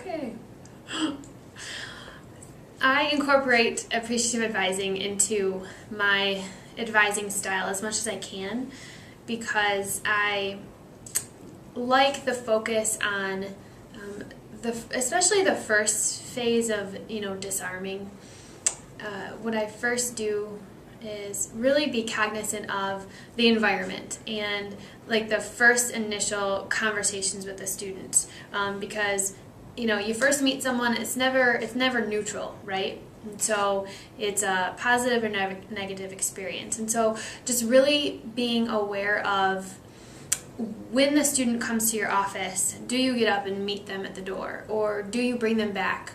Okay. I incorporate appreciative advising into my advising style as much as I can because I like the focus on especially the first phase of disarming. What I first do is really be cognizant of the environment and like the first initial conversations with the students, because you first meet someone, it's never neutral, right? And so it's a positive or negative experience. And so just really being aware of when the student comes to your office, do you get up and meet them at the door, or do you bring them back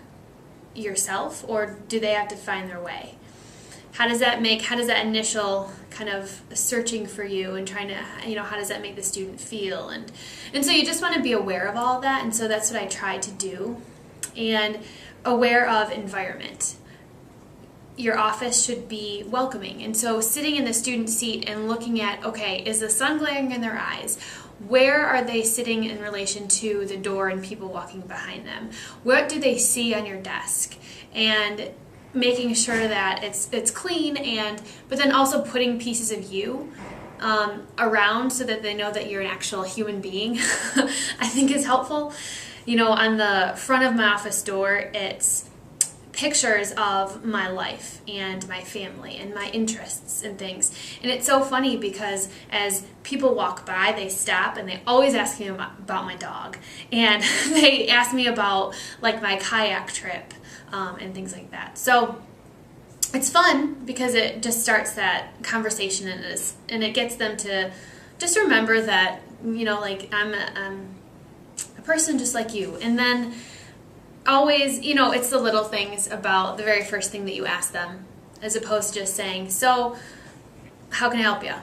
yourself, or do they have to find their way? How does that initial kind of searching for you and trying to, how does that make the student feel? And so you just want to be aware of all of that, and so that's what I try to do. And aware of environment. Your office should be welcoming. And so sitting in the student seat and looking at, okay, is the sun glaring in their eyes? Where are they sitting in relation to the door and people walking behind them? What do they see on your desk? And making sure that it's clean, but then also putting pieces of you around so that they know that you're an actual human being, I think is helpful. On the front of my office door, it's pictures of my life and my family and my interests and things. And it's so funny because as people walk by, they stop and they always ask me about my dog. And they ask me about like my kayak trip and things like that. So it's fun because it just starts that conversation and it gets them to just remember that, like I'm a person just like you. And then always, it's the little things about the very first thing that you ask them, as opposed to just saying, so how can I help you?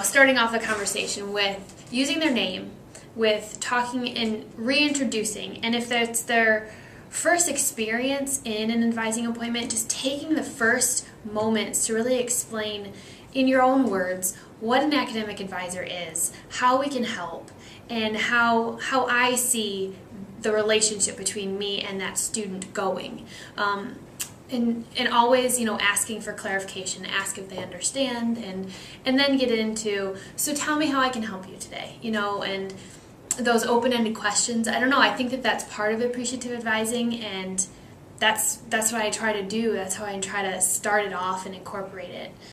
Starting off a conversation with using their name, with talking and reintroducing, and if it's their first experience in an advising appointment, just taking the first moments to really explain in your own words what an academic advisor is, how we can help, and how I see the relationship between me and that student going. And always, asking for clarification, ask if they understand, and then get into, so tell me how I can help you today, and those open-ended questions. I don't know, I think that that's part of appreciative advising, and that's what I try to do. That's how I try to start it off and incorporate it.